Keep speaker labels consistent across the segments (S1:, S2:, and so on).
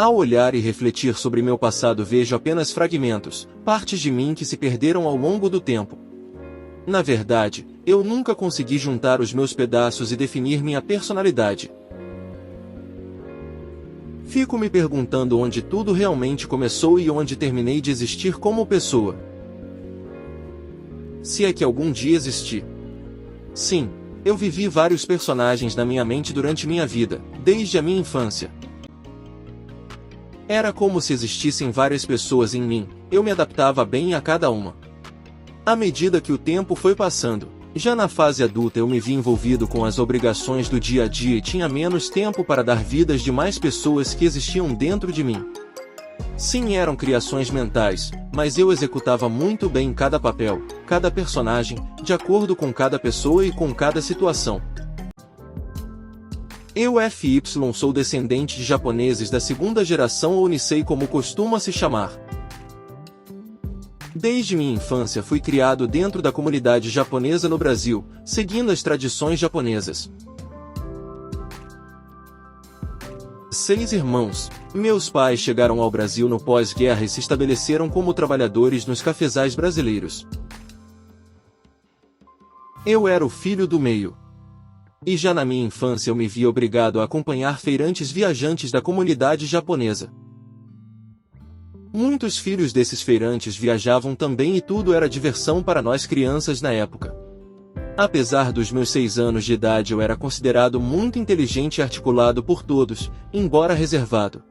S1: Ao olhar e refletir sobre meu passado vejo apenas fragmentos, partes de mim que se perderam ao longo do tempo. Na verdade, eu nunca consegui juntar os meus pedaços e definir minha personalidade. Fico me perguntando onde tudo realmente começou e onde terminei de existir como pessoa. Se é que algum dia existi. Sim, eu vivi vários personagens na minha mente durante minha vida, desde a minha infância. Era como se existissem várias pessoas em mim, eu me adaptava bem a cada uma. À medida que o tempo foi passando, já na fase adulta eu me vi envolvido com as obrigações do dia a dia e tinha menos tempo para dar vidas de mais pessoas que existiam dentro de mim. Sim, eram criações mentais, mas eu executava muito bem cada papel, cada personagem, de acordo com cada pessoa e com cada situação. Eu FY sou descendente de japoneses da segunda geração ou Nisei como costuma se chamar. Desde minha infância fui criado dentro da comunidade japonesa no Brasil, seguindo as tradições japonesas. 6 irmãos. Meus pais chegaram ao Brasil no pós-guerra e se estabeleceram como trabalhadores nos cafezais brasileiros. Eu era o filho do meio. E já na minha infância eu me via obrigado a acompanhar feirantes viajantes da comunidade japonesa. Muitos filhos desses feirantes viajavam também e tudo era diversão para nós crianças na época. Apesar dos meus 6 anos de idade eu era considerado muito inteligente e articulado por todos, embora reservado.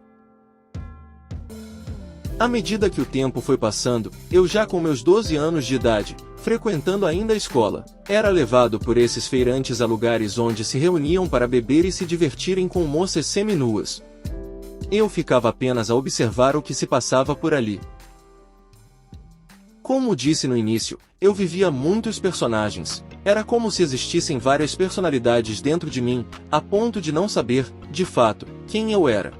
S1: À medida que o tempo foi passando, eu já com meus 12 anos de idade, frequentando ainda a escola, era levado por esses feirantes a lugares onde se reuniam para beber e se divertirem com moças seminuas. Eu ficava apenas a observar o que se passava por ali. Como disse no início, eu vivia muitos personagens. Era como se existissem várias personalidades dentro de mim, a ponto de não saber, de fato, quem eu era.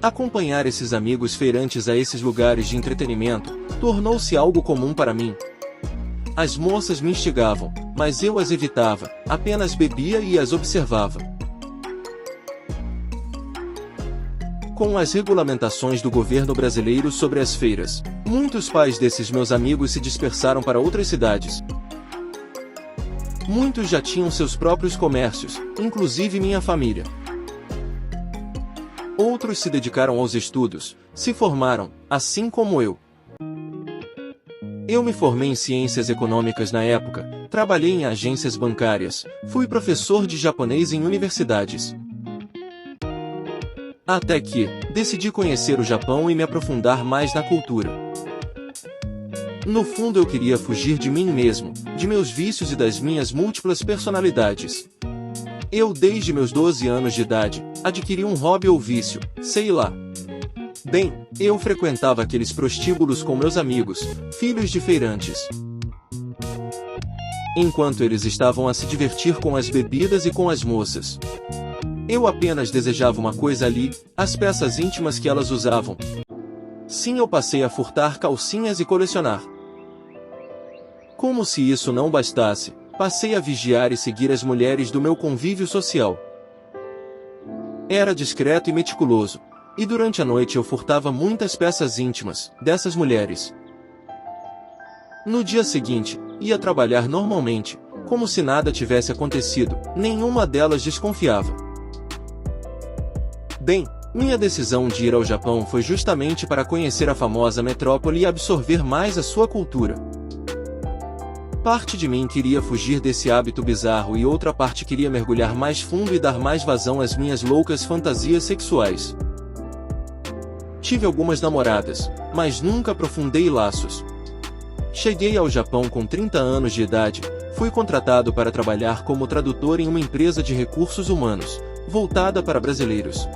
S1: Acompanhar esses amigos feirantes a esses lugares de entretenimento tornou-se algo comum para mim. As moças me instigavam, mas eu as evitava, apenas bebia e as observava. Com as regulamentações do governo brasileiro sobre as feiras, muitos pais desses meus amigos se dispersaram para outras cidades. Muitos já tinham seus próprios comércios, inclusive minha família. Outros se dedicaram aos estudos, se formaram, assim como eu. Eu me formei em ciências econômicas na época, trabalhei em agências bancárias, fui professor de japonês em universidades. Até que, decidi conhecer o Japão e me aprofundar mais na cultura. No fundo eu queria fugir de mim mesmo, de meus vícios e das minhas múltiplas personalidades. Eu desde meus 12 anos de idade, adquiri um hobby ou vício, sei lá. Bem, eu frequentava aqueles prostíbulos com meus amigos, filhos de feirantes. Enquanto eles estavam a se divertir com as bebidas e com as moças. Eu apenas desejava uma coisa ali, as peças íntimas que elas usavam. Sim, eu passei a furtar calcinhas e colecionar. Como se isso não bastasse, passei a vigiar e seguir as mulheres do meu convívio social. Era discreto e meticuloso, e durante a noite eu furtava muitas peças íntimas dessas mulheres. No dia seguinte, ia trabalhar normalmente, como se nada tivesse acontecido, nenhuma delas desconfiava. Bem, minha decisão de ir ao Japão foi justamente para conhecer a famosa metrópole e absorver mais a sua cultura. Parte de mim queria fugir desse hábito bizarro e outra parte queria mergulhar mais fundo e dar mais vazão às minhas loucas fantasias sexuais. Tive algumas namoradas, mas nunca aprofundei laços. Cheguei ao Japão com 30 anos de idade, fui contratado para trabalhar como tradutor em uma empresa de recursos humanos, voltada para brasileiros.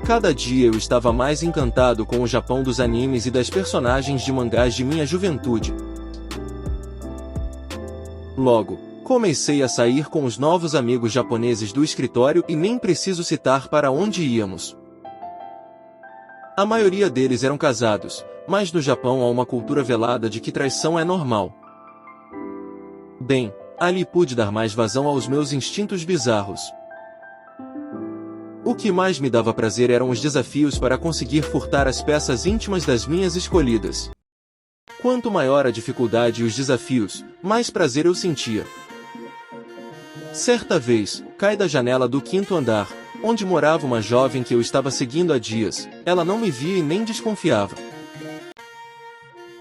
S1: Cada dia eu estava mais encantado com o Japão dos animes e das personagens de mangás de minha juventude. Logo, comecei a sair com os novos amigos japoneses do escritório e nem preciso citar para onde íamos. A maioria deles eram casados, mas no Japão há uma cultura velada de que traição é normal. Bem, ali pude dar mais vazão aos meus instintos bizarros. O que mais me dava prazer eram os desafios para conseguir furtar as peças íntimas das minhas escolhidas. Quanto maior a dificuldade e os desafios, mais prazer eu sentia. Certa vez, caí da janela do 5º andar, onde morava uma jovem que eu estava seguindo há dias. Ela não me via e nem desconfiava.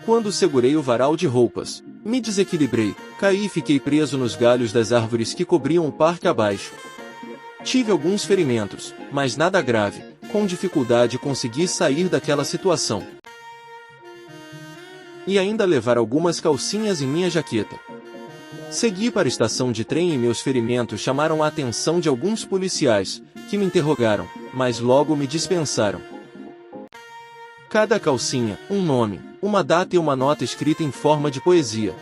S1: Quando segurei o varal de roupas, me desequilibrei, caí e fiquei preso nos galhos das árvores que cobriam o parque abaixo. Tive alguns ferimentos, mas nada grave. Com dificuldade consegui sair daquela situação. E ainda levar algumas calcinhas em minha jaqueta. Segui para a estação de trem e meus ferimentos chamaram a atenção de alguns policiais, que me interrogaram, mas logo me dispensaram. Cada calcinha, um nome, uma data e uma nota escrita em forma de poesia.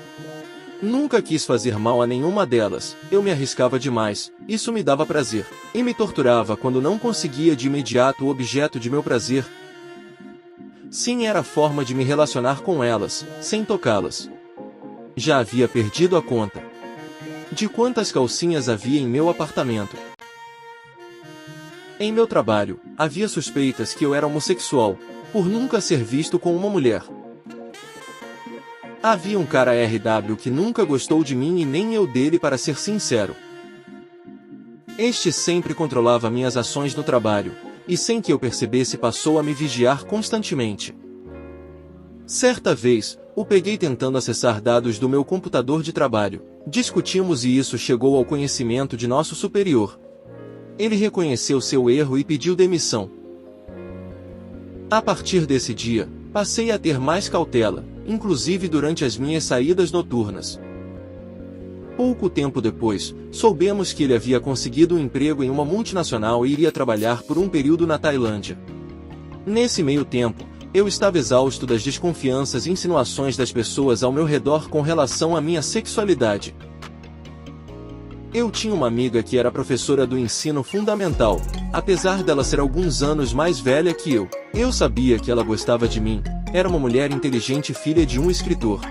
S1: Nunca quis fazer mal a nenhuma delas, eu me arriscava demais, isso me dava prazer, e me torturava quando não conseguia de imediato o objeto de meu prazer. Sim, era a forma de me relacionar com elas, sem tocá-las. Já havia perdido a conta de quantas calcinhas havia em meu apartamento. Em meu trabalho, havia suspeitas que eu era homossexual, por nunca ser visto com uma mulher. Havia um cara RW que nunca gostou de mim e nem eu dele, para ser sincero. Este sempre controlava minhas ações no trabalho, e sem que eu percebesse passou a me vigiar constantemente. Certa vez, o peguei tentando acessar dados do meu computador de trabalho. Discutimos e isso chegou ao conhecimento de nosso superior. Ele reconheceu seu erro e pediu demissão. A partir desse dia, passei a ter mais cautela, inclusive durante as minhas saídas noturnas. Pouco tempo depois, soubemos que ele havia conseguido um emprego em uma multinacional e iria trabalhar por um período na Tailândia. Nesse meio tempo, eu estava exausto das desconfianças e insinuações das pessoas ao meu redor com relação à minha sexualidade. Eu tinha uma amiga que era professora do ensino fundamental. Apesar dela ser alguns anos mais velha que eu sabia que ela gostava de mim. Era uma mulher inteligente, filha de um escritor.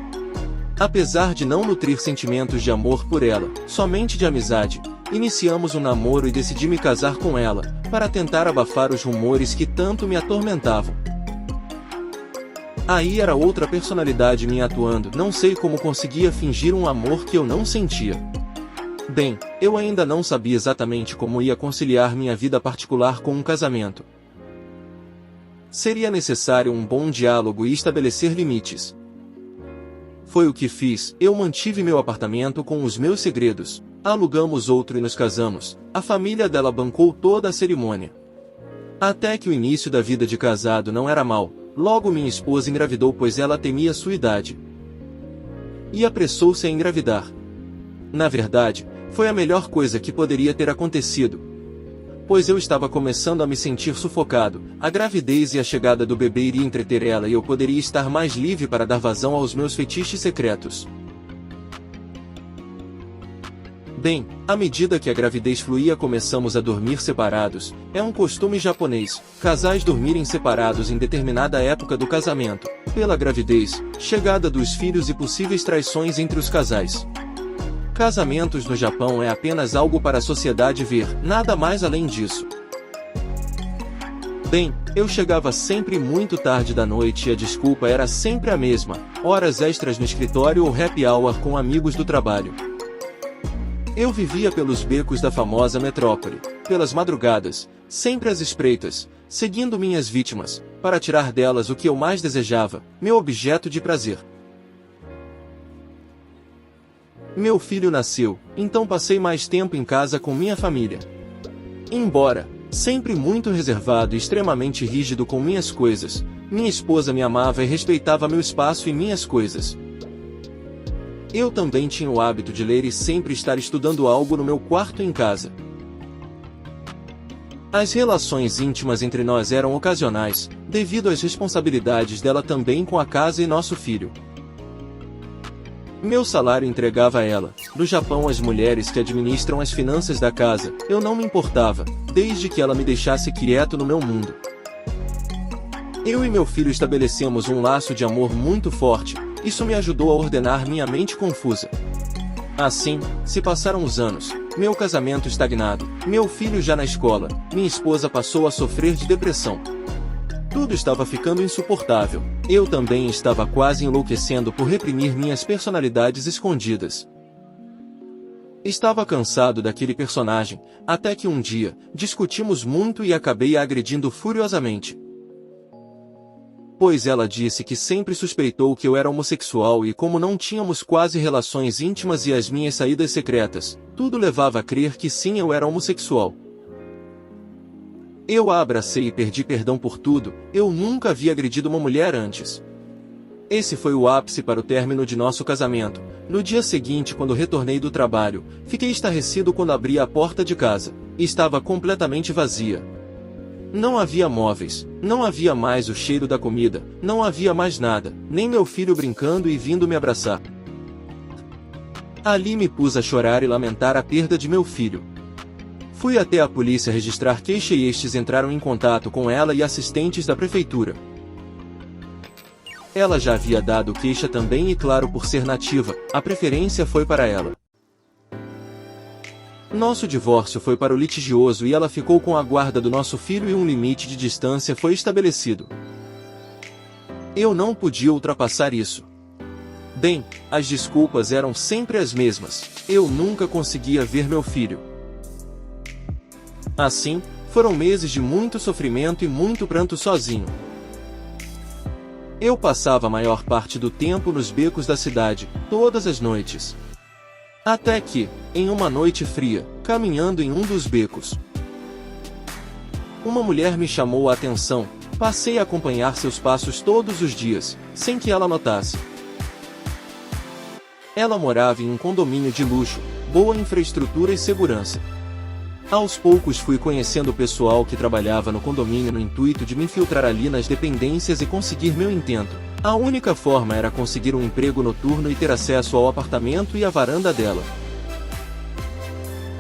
S1: Apesar de não nutrir sentimentos de amor por ela, somente de amizade, iniciamos um namoro e decidi me casar com ela, para tentar abafar os rumores que tanto me atormentavam. Aí era outra personalidade minha atuando, não sei como conseguia fingir um amor que eu não sentia. Bem, eu ainda não sabia exatamente como ia conciliar minha vida particular com um casamento. Seria necessário um bom diálogo e estabelecer limites. Foi o que fiz, eu mantive meu apartamento com os meus segredos, alugamos outro e nos casamos. A família dela bancou toda a cerimônia. Até que o início da vida de casado não era mal, logo minha esposa engravidou, pois ela temia sua idade. E apressou-se a engravidar. Na verdade, foi a melhor coisa que poderia ter acontecido, pois eu estava começando a me sentir sufocado. A gravidez e a chegada do bebê iria entreter ela e eu poderia estar mais livre para dar vazão aos meus fetiches secretos. Bem, à medida que a gravidez fluía começamos a dormir separados. É um costume japonês, casais dormirem separados em determinada época do casamento, pela gravidez, chegada dos filhos e possíveis traições entre os casais. Casamentos no Japão é apenas algo para a sociedade ver, nada mais além disso. Bem, eu chegava sempre muito tarde da noite e a desculpa era sempre a mesma: horas extras no escritório ou happy hour com amigos do trabalho. Eu vivia pelos becos da famosa metrópole, pelas madrugadas, sempre às espreitas, seguindo minhas vítimas, para tirar delas o que eu mais desejava, meu objeto de prazer. Meu filho nasceu, então passei mais tempo em casa com minha família. Embora sempre muito reservado e extremamente rígido com minhas coisas, minha esposa me amava e respeitava meu espaço e minhas coisas. Eu também tinha o hábito de ler e sempre estar estudando algo no meu quarto em casa. As relações íntimas entre nós eram ocasionais, devido às responsabilidades dela também com a casa e nosso filho. Meu salário entregava a ela. No Japão, as mulheres que administram as finanças da casa, eu não me importava, desde que ela me deixasse quieto no meu mundo. Eu e meu filho estabelecemos um laço de amor muito forte, isso me ajudou a ordenar minha mente confusa. Assim, se passaram os anos, meu casamento estagnado, meu filho já na escola, minha esposa passou a sofrer de depressão. Tudo estava ficando insuportável. Eu também estava quase enlouquecendo por reprimir minhas personalidades escondidas. Estava cansado daquele personagem, até que um dia, discutimos muito e acabei a agredindo furiosamente. Pois ela disse que sempre suspeitou que eu era homossexual e como não tínhamos quase relações íntimas e as minhas saídas secretas, tudo levava a crer que sim, eu era homossexual. Eu a abracei e pedi perdão por tudo, eu nunca havia agredido uma mulher antes. Esse foi o ápice para o término de nosso casamento. No dia seguinte, quando retornei do trabalho, fiquei estarrecido quando abri a porta de casa. Estava completamente vazia. Não havia móveis, não havia mais o cheiro da comida, não havia mais nada, nem meu filho brincando e vindo me abraçar. Ali me pus a chorar e lamentar a perda de meu filho. Fui até a polícia registrar queixa e estes entraram em contato com ela e assistentes da prefeitura. Ela já havia dado queixa também e claro, por ser nativa, a preferência foi para ela. Nosso divórcio foi para o litigioso e ela ficou com a guarda do nosso filho e um limite de distância foi estabelecido. Eu não podia ultrapassar isso. Bem, as desculpas eram sempre as mesmas. Eu nunca conseguia ver meu filho. Assim, foram meses de muito sofrimento e muito pranto sozinho. Eu passava a maior parte do tempo nos becos da cidade, todas as noites. Até que, em uma noite fria, caminhando em um dos becos, uma mulher me chamou a atenção. Passei a acompanhar seus passos todos os dias, sem que ela notasse. Ela morava em um condomínio de luxo, boa infraestrutura e segurança. Aos poucos fui conhecendo o pessoal que trabalhava no condomínio no intuito de me infiltrar ali nas dependências e conseguir meu intento. A única forma era conseguir um emprego noturno e ter acesso ao apartamento e à varanda dela.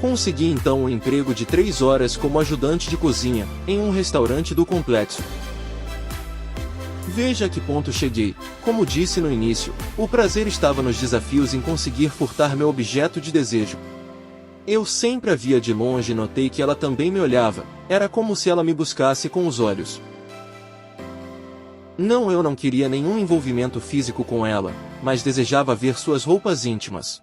S1: Consegui então um emprego de 3 horas como ajudante de cozinha, em um restaurante do complexo. Veja a que ponto cheguei. Como disse no início, o prazer estava nos desafios em conseguir furtar meu objeto de desejo. Eu sempre a via de longe e notei que ela também me olhava, era como se ela me buscasse com os olhos. Não, eu não queria nenhum envolvimento físico com ela, mas desejava ver suas roupas íntimas.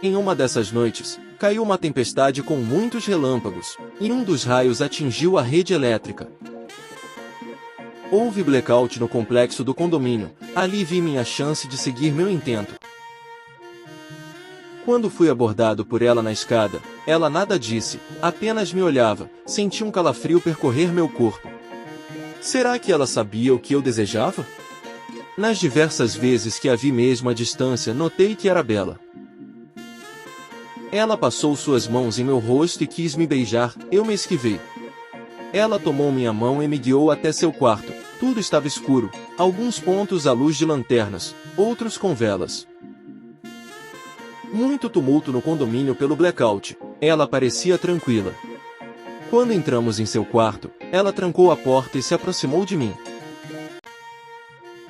S1: Em uma dessas noites, caiu uma tempestade com muitos relâmpagos, e um dos raios atingiu a rede elétrica. Houve blackout no complexo do condomínio, ali vi minha chance de seguir meu intento. Quando fui abordado por ela na escada, ela nada disse, apenas me olhava, senti um calafrio percorrer meu corpo. Será que ela sabia o que eu desejava? Nas diversas vezes que a vi mesmo à distância, notei que era bela. Ela passou suas mãos em meu rosto e quis me beijar, eu me esquivei. Ela tomou minha mão e me guiou até seu quarto. Tudo estava escuro, alguns pontos à luz de lanternas, outros com velas. Muito tumulto no condomínio pelo blackout. Ela parecia tranquila. Quando entramos em seu quarto, ela trancou a porta e se aproximou de mim.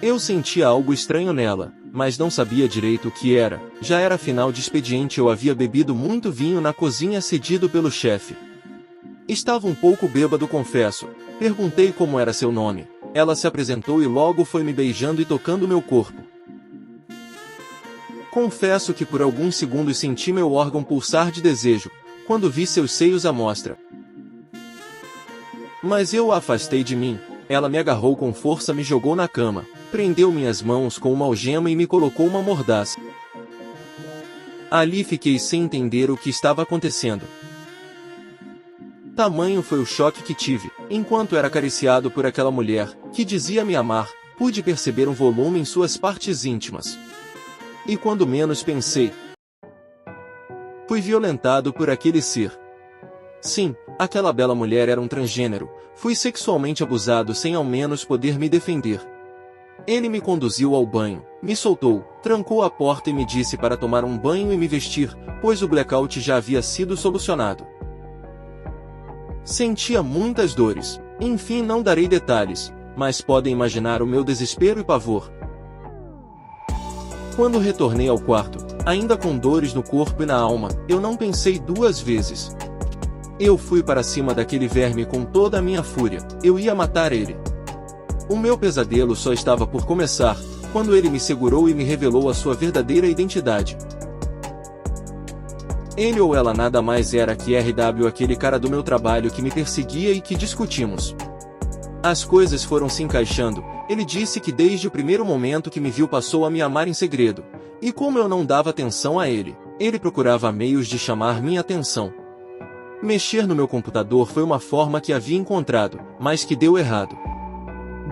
S1: Eu sentia algo estranho nela, mas não sabia direito o que era. Já era final de expediente, eu havia bebido muito vinho na cozinha cedido pelo chefe. Estava um pouco bêbado, confesso. Perguntei como era seu nome. Ela se apresentou e logo foi me beijando e tocando meu corpo. Confesso que por alguns segundos senti meu órgão pulsar de desejo, quando vi seus seios à mostra. Mas eu a afastei de mim. Ela me agarrou com força, me jogou na cama, prendeu minhas mãos com uma algema e me colocou uma mordaça. Ali fiquei sem entender o que estava acontecendo. Tamanho foi o choque que tive, enquanto era acariciado por aquela mulher, que dizia me amar, pude perceber um volume em suas partes íntimas. E quando menos pensei, fui violentado por aquele ser. Sim, aquela bela mulher era um transgênero. Fui sexualmente abusado sem ao menos poder me defender. Ele me conduziu ao banho, me soltou, trancou a porta e me disse para tomar um banho e me vestir, pois o blackout já havia sido solucionado. Sentia muitas dores. Enfim, não darei detalhes, mas podem imaginar o meu desespero e pavor. Quando retornei ao quarto, ainda com dores no corpo e na alma, eu não pensei duas vezes. Eu fui para cima daquele verme com toda a minha fúria, eu ia matar ele. O meu pesadelo só estava por começar, quando ele me segurou e me revelou a sua verdadeira identidade. Ele ou ela nada mais era que RW, aquele cara do meu trabalho que me perseguia e que discutimos. As coisas foram se encaixando, ele disse que desde o primeiro momento que me viu passou a me amar em segredo, e como eu não dava atenção a ele, ele procurava meios de chamar minha atenção. Mexer no meu computador foi uma forma que havia encontrado, mas que deu errado.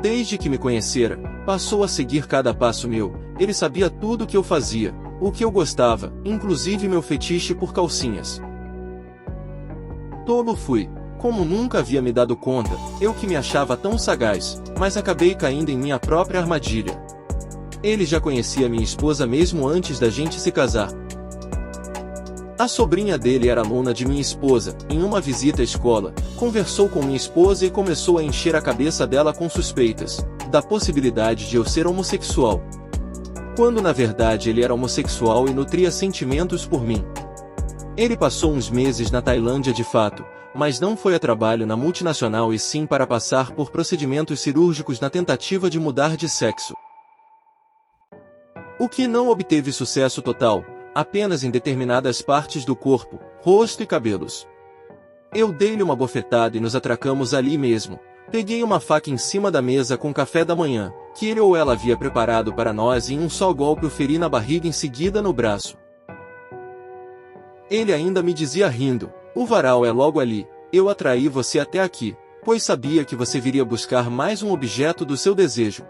S1: Desde que me conhecera, passou a seguir cada passo meu, ele sabia tudo o que eu fazia, o que eu gostava, inclusive meu fetiche por calcinhas. Tolo fui, como nunca havia me dado conta, eu que me achava tão sagaz, mas acabei caindo em minha própria armadilha. Ele já conhecia minha esposa mesmo antes da gente se casar. A sobrinha dele era aluna de minha esposa, em uma visita à escola, conversou com minha esposa e começou a encher a cabeça dela com suspeitas, da possibilidade de eu ser homossexual. Quando na verdade ele era homossexual e nutria sentimentos por mim. Ele passou uns meses na Tailândia de fato, mas não foi a trabalho na multinacional e sim para passar por procedimentos cirúrgicos na tentativa de mudar de sexo. O que não obteve sucesso total, apenas em determinadas partes do corpo, rosto e cabelos. Eu dei-lhe uma bofetada e nos atracamos ali mesmo. Peguei uma faca em cima da mesa com café da manhã, que ele ou ela havia preparado para nós e em um só golpe o feri na barriga em seguida no braço. Ele ainda me dizia rindo, o varal é logo ali, eu atraí você até aqui, pois sabia que você viria buscar mais um objeto do seu desejo.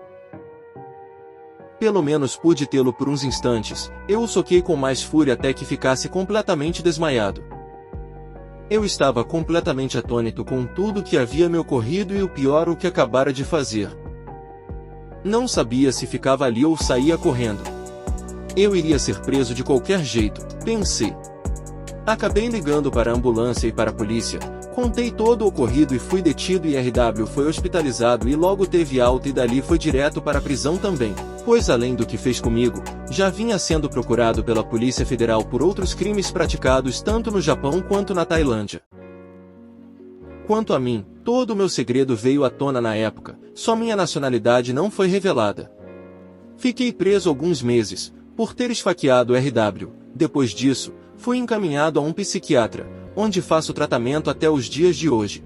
S1: Pelo menos pude tê-lo por uns instantes, eu o soquei com mais fúria até que ficasse completamente desmaiado. Eu estava completamente atônito com tudo que havia me ocorrido e o pior o que acabara de fazer. Não sabia se ficava ali ou saía correndo. Eu iria ser preso de qualquer jeito, pensei. Acabei ligando para a ambulância e para a polícia, contei todo o ocorrido e fui detido e RW foi hospitalizado e logo teve alta e dali foi direto para a prisão também, pois além do que fez comigo, já vinha sendo procurado pela Polícia Federal por outros crimes praticados tanto no Japão quanto na Tailândia. Quanto a mim, todo o meu segredo veio à tona na época, só minha nacionalidade não foi revelada. Fiquei preso alguns meses, por ter esfaqueado RW, depois disso, fui encaminhado a um psiquiatra, onde faço tratamento até os dias de hoje.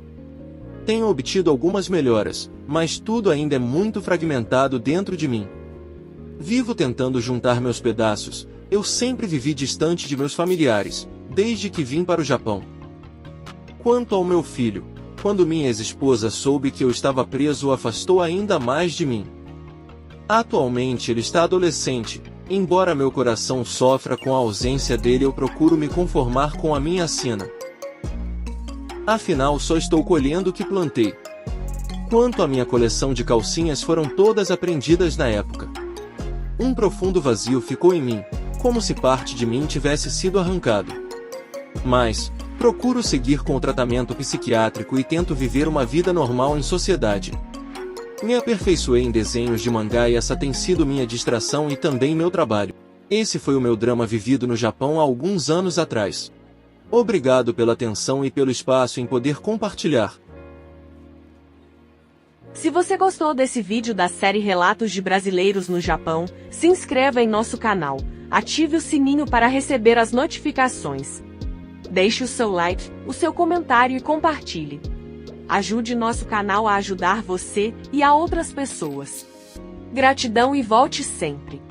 S1: Tenho obtido algumas melhoras, mas tudo ainda é muito fragmentado dentro de mim. Vivo tentando juntar meus pedaços, eu sempre vivi distante de meus familiares, desde que vim para o Japão. Quanto ao meu filho, quando minha ex-esposa soube que eu estava preso o afastou ainda mais de mim. Atualmente ele está adolescente, embora meu coração sofra com a ausência dele eu procuro me conformar com a minha sina. Afinal só estou colhendo o que plantei. Quanto à minha coleção de calcinhas foram todas apreendidas na época. Um profundo vazio ficou em mim, como se parte de mim tivesse sido arrancado. Mas, procuro seguir com o tratamento psiquiátrico e tento viver uma vida normal em sociedade. Me aperfeiçoei em desenhos de mangá e essa tem sido minha distração e também meu trabalho. Esse foi o meu drama vivido no Japão há alguns anos atrás. Obrigado pela atenção e pelo espaço em poder compartilhar.
S2: Se você gostou desse vídeo da série Relatos de Brasileiros no Japão, se inscreva em nosso canal, ative o sininho para receber as notificações. Deixe o seu like, o seu comentário e compartilhe. Ajude nosso canal a ajudar você e a outras pessoas. Gratidão e volte sempre!